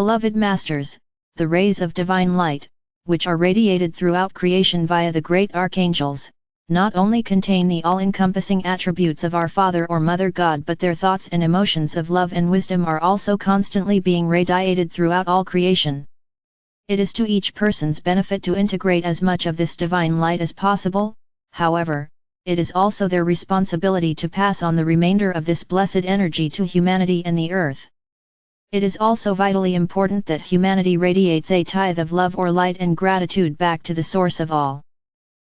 beloved masters, the rays of divine light, which are radiated throughout creation via the great archangels, not only contain the all-encompassing attributes of our Father or Mother God, but their thoughts and emotions of love and wisdom are also constantly being radiated throughout all creation. It is to each person's benefit to integrate as much of this divine light as possible. However, it is also their responsibility to pass on the remainder of this blessed energy to humanity and the earth. It is also vitally important that humanity radiates a tithe of love or light and gratitude back to the source of all.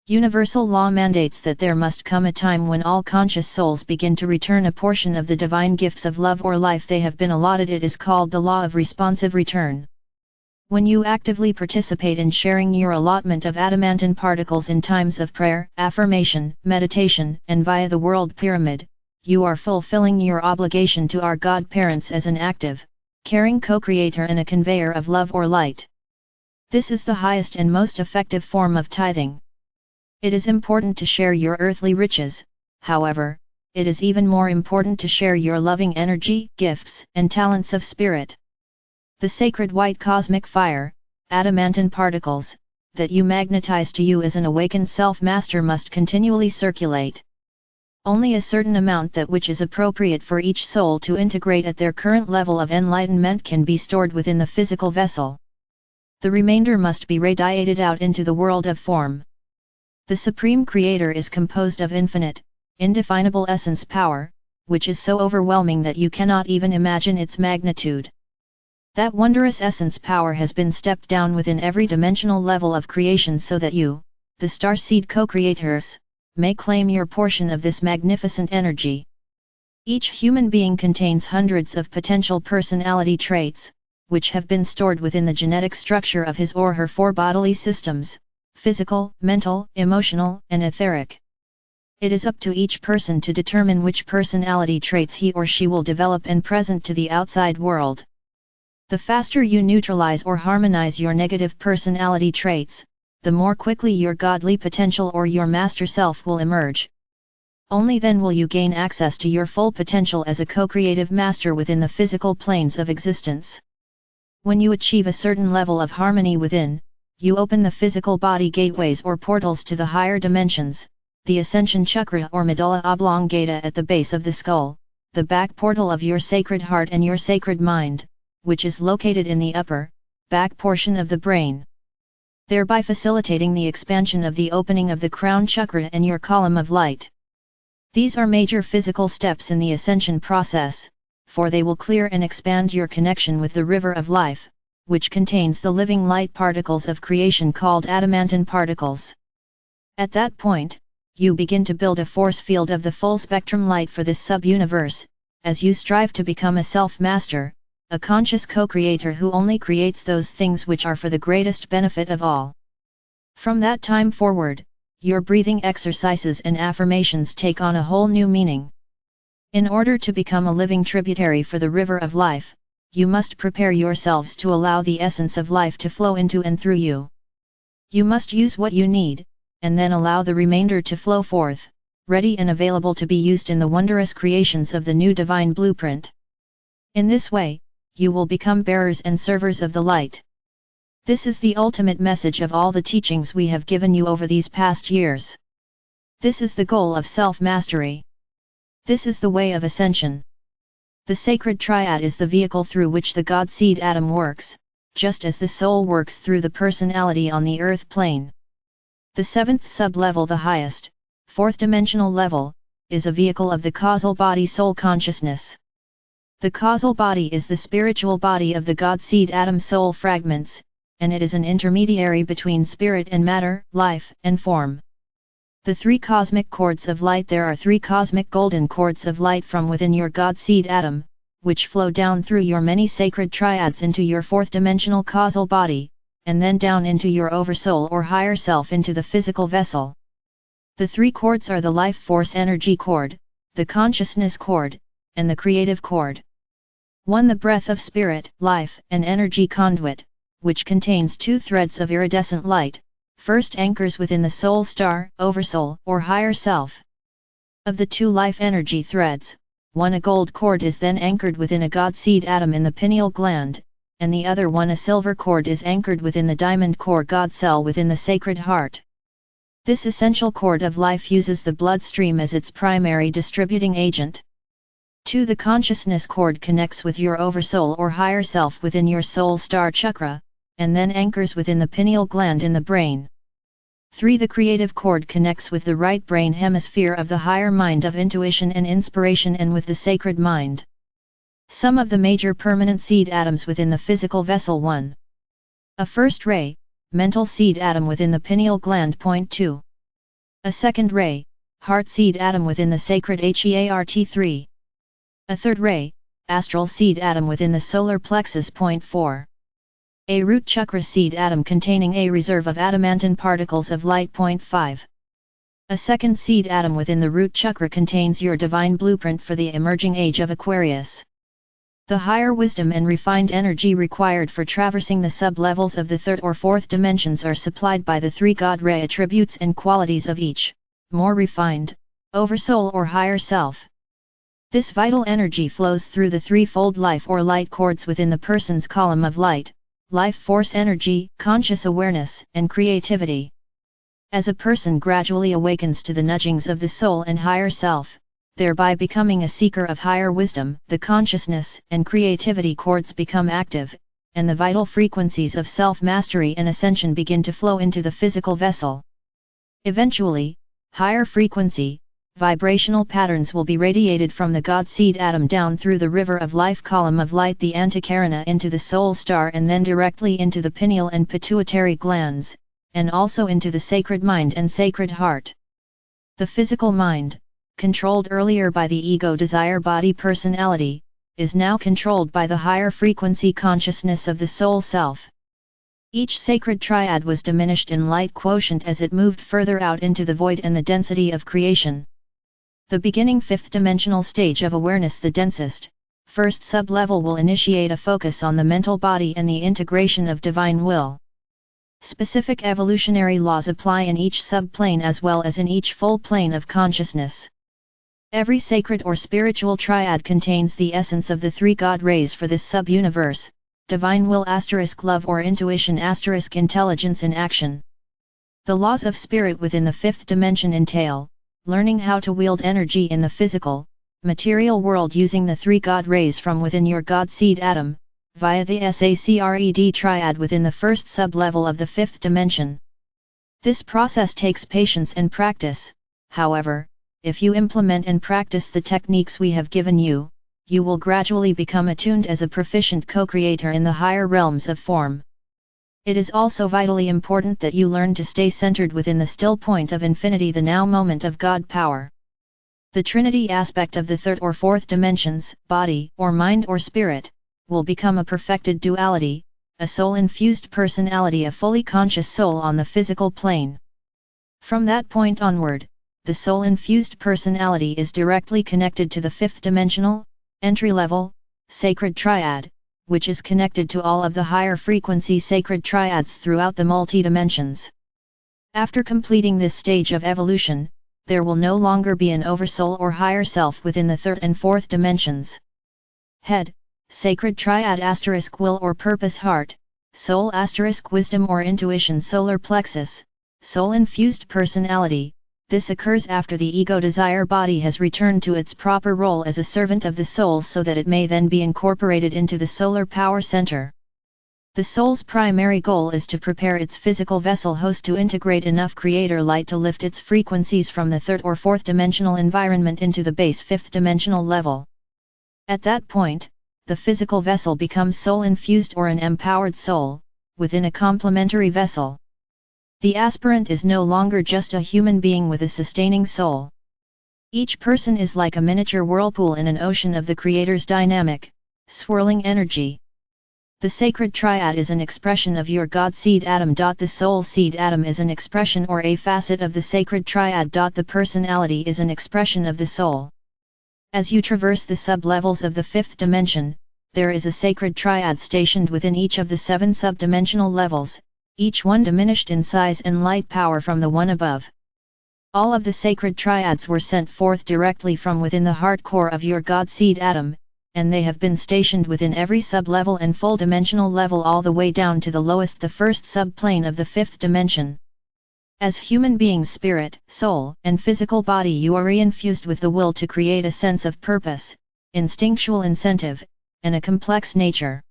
Universal law mandates that there must come a time when all conscious souls begin to return a portion of the divine gifts of love or life they have been allotted. It is called the law of responsive return. When you actively participate in sharing your allotment of adamantine particles in times of prayer, affirmation, meditation, and via the world pyramid, you are fulfilling your obligation to our God Parents as an active, caring co-creator and a conveyor of love or light. This is the highest and most effective form of tithing. It is important to share your earthly riches, however, it is even more important to share your loving energy, gifts, and talents of spirit. The sacred white cosmic fire, adamantine particles, that you magnetize to you as an awakened self-master must continually circulate. Only a certain amount, that which is appropriate for each soul to integrate at their current level of enlightenment, can be stored within the physical vessel. The remainder must be radiated out into the world of form. The Supreme Creator is composed of infinite, indefinable essence power, which is so overwhelming that you cannot even imagine its magnitude. That wondrous essence power has been stepped down within every dimensional level of creation so that you, the starseed co-creators, may claim your portion of this magnificent energy. Each human being contains hundreds of potential personality traits, which have been stored within the genetic structure of his or her four bodily systems: physical, mental, emotional, and etheric. It is up to each person to determine which personality traits he or she will develop and present to the outside world. The faster you neutralize or harmonize your negative personality traits, the more quickly your godly potential or your master self will emerge. Only then will you gain access to your full potential as a co-creative master within the physical planes of existence. When you achieve a certain level of harmony within, you open the physical body gateways or portals to the higher dimensions, the ascension chakra or medulla oblongata at the base of the skull, the back portal of your sacred heart and your sacred mind, which is located in the upper, back portion of the brain, thereby facilitating the expansion of the opening of the crown chakra and your column of light. These are major physical steps in the ascension process, for they will clear and expand your connection with the river of life, which contains the living light particles of creation called adamantine particles. At that point, you begin to build a force field of the full spectrum light for this sub-universe, as you strive to become a self-master, a conscious co-creator who only creates those things which are for the greatest benefit of all. From that time forward, your breathing exercises and affirmations take on a whole new meaning. In order to become a living tributary for the river of life, you must prepare yourselves to allow the essence of life to flow into and through you. You must use what you need, and then allow the remainder to flow forth, ready and available to be used in the wondrous creations of the new divine blueprint. In this way, you will become bearers and servers of the light. This is the ultimate message of all the teachings we have given you over these past years. This is the goal of self-mastery. This is the way of ascension. The sacred triad is the vehicle through which the God seed atom works, just as the soul works through the personality on the earth plane. The seventh sub-level, the highest, fourth dimensional level, is a vehicle of the causal body soul consciousness. The causal body is the spiritual body of the God seed atom soul fragments, and it is an intermediary between spirit and matter, life and form. The three cosmic cords of light. There are three cosmic golden cords of light from within your God seed atom, which flow down through your many sacred triads into your fourth dimensional causal body, and then down into your oversoul or higher self into the physical vessel. The three cords are the life force energy cord, the consciousness cord, and the creative cord. 1. The breath of spirit, life, and energy conduit, which contains two threads of iridescent light, first anchors within the soul star, oversoul, or higher self. Of the two life energy threads, one, a gold cord, is then anchored within a God seed atom in the pineal gland, and the other one a silver cord is anchored within the diamond core God cell within the sacred heart. This essential cord of life uses the bloodstream as its primary distributing agent. 2. The consciousness cord connects with your oversoul or higher self within your soul star chakra, and then anchors within the pineal gland in the brain. 3. The creative cord connects with the right brain hemisphere of the higher mind of intuition and inspiration and with the sacred mind. Some of the major permanent seed atoms within the physical vessel. 1. A first ray, mental seed atom within the pineal gland. 2. A second ray, heart seed atom within the sacred heart. 3. A third ray, astral seed atom within the solar plexus. 4. A root chakra seed atom containing a reserve of adamantine particles of light. 5. A second seed atom within the root chakra contains your divine blueprint for the emerging age of Aquarius. The higher wisdom and refined energy required for traversing the sub-levels of the third or fourth dimensions are supplied by the three God ray attributes and qualities of each, more refined, oversoul or higher self. This vital energy flows through the threefold life or light cords within the person's column of light, life force energy, conscious awareness, and creativity. As a person gradually awakens to the nudgings of the soul and higher self, thereby becoming a seeker of higher wisdom, the consciousness and creativity cords become active, and the vital frequencies of self-mastery and ascension begin to flow into the physical vessel. Eventually, higher frequency, vibrational patterns will be radiated from the God seed atom down through the river of life column of light, the antikarana, into the soul star, and then directly into the pineal and pituitary glands, and also into the sacred mind and sacred heart. The physical mind, controlled earlier by the ego desire body personality, is now controlled by the higher frequency consciousness of the soul self. Each sacred triad was diminished in light quotient as it moved further out into the void and the density of creation. The beginning fifth dimensional stage of awareness, the densest, first sub-level, will initiate a focus on the mental body and the integration of divine will. Specific evolutionary laws apply in each sub-plane as well as in each full plane of consciousness. Every sacred or spiritual triad contains the essence of the three God rays for this sub-universe: divine will * love or intuition * intelligence in action. The laws of spirit within the fifth dimension entail learning how to wield energy in the physical, material world using the three God rays from within your God seed atom, via the sacred triad within the first sub-level of the fifth dimension. This process takes patience and practice. However, if you implement and practice the techniques we have given you, you will gradually become attuned as a proficient co-creator in the higher realms of form. It is also vitally important that you learn to stay centered within the still point of infinity, the now moment of God power. The Trinity aspect of the third or fourth dimensions, body or mind or spirit, will become a perfected duality, a soul-infused personality, a fully conscious soul on the physical plane. From that point onward, the soul-infused personality is directly connected to the fifth dimensional, entry-level, sacred triad, which is connected to all of the higher frequency sacred triads throughout the multi-dimensions. After completing this stage of evolution, there will no longer be an oversoul or higher self within the third and fourth dimensions. Head, sacred triad * will or purpose, heart, soul * wisdom or intuition, solar plexus, soul-infused personality. This occurs after the ego desire body has returned to its proper role as a servant of the soul, so that it may then be incorporated into the solar power center. The soul's primary goal is to prepare its physical vessel host to integrate enough creator light to lift its frequencies from the third or fourth dimensional environment into the base fifth dimensional level. At that point, the physical vessel becomes soul-infused or an empowered soul, within a complementary vessel. The aspirant is no longer just a human being with a sustaining soul. Each person is like a miniature whirlpool in an ocean of the Creator's dynamic, swirling energy. The sacred triad is an expression of your God seed atom. The soul seed atom is an expression or a facet of the sacred triad. The personality is an expression of the soul. As you traverse the sub-levels of the fifth dimension, there is a sacred triad stationed within each of the 7 sub-dimensional levels, each one diminished in size and light power from the one above. All of the sacred triads were sent forth directly from within the heart core of your God seed atom, and they have been stationed within every sub-level and full dimensional level all the way down to the lowest, the first sub-plane of the fifth dimension. As human beings, spirit, soul, and physical body, you are reinfused with the will to create a sense of purpose, instinctual incentive, and a complex nature.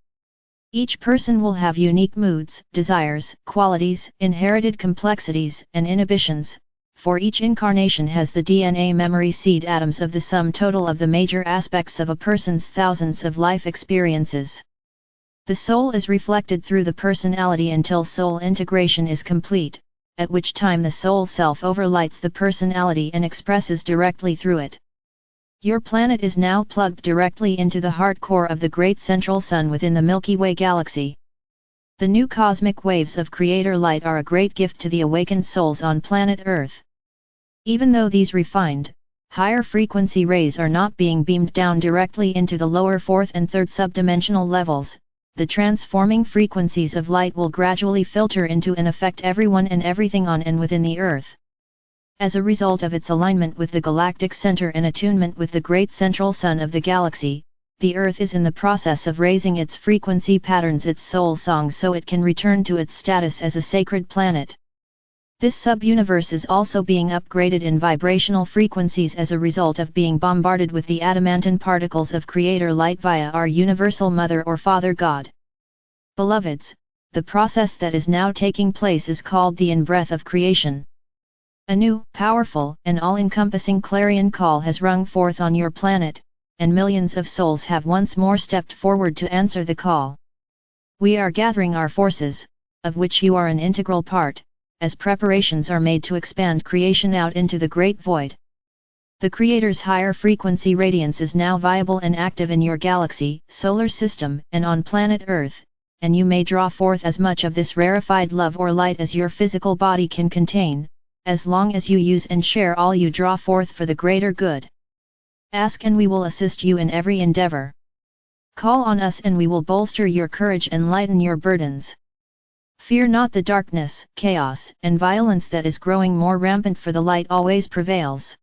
Each person will have unique moods, desires, qualities, inherited complexities, and inhibitions, for each incarnation has the DNA memory seed atoms of the sum total of the major aspects of a person's thousands of life experiences. The soul is reflected through the personality until soul integration is complete, at which time the soul self overlights the personality and expresses directly through it. Your planet is now plugged directly into the heart core of the great central sun within the Milky Way galaxy. The new cosmic waves of creator light are a great gift to the awakened souls on planet Earth. Even though these refined, higher frequency rays are not being beamed down directly into the lower fourth and third subdimensional levels, the transforming frequencies of light will gradually filter into and affect everyone and everything on and within the Earth. As a result of its alignment with the galactic center and attunement with the great central sun of the galaxy, the Earth is in the process of raising its frequency patterns, its soul song, so it can return to its status as a sacred planet. This sub-universe is also being upgraded in vibrational frequencies as a result of being bombarded with the adamantine particles of creator light via our universal Mother or Father God. Beloveds, the process that is now taking place is called the in-breath of creation. A new, powerful, and all-encompassing clarion call has rung forth on your planet, and millions of souls have once more stepped forward to answer the call. We are gathering our forces, of which you are an integral part, as preparations are made to expand creation out into the great void. The Creator's higher frequency radiance is now viable and active in your galaxy, solar system, and on planet Earth, and you may draw forth as much of this rarefied love or light as your physical body can contain, as long as you use and share all you draw forth for the greater good. Ask and we will assist you in every endeavor. Call on us and we will bolster your courage and lighten your burdens. Fear not the darkness, chaos, and violence that is growing more rampant, for the light always prevails.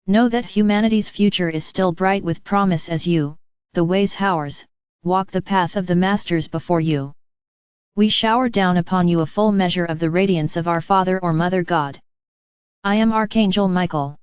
Know that humanity's future is still bright with promise as you, the ways howers, walk the path of the masters before you. We shower down upon you a full measure of the radiance of our Father or Mother God. I am Archangel Michael.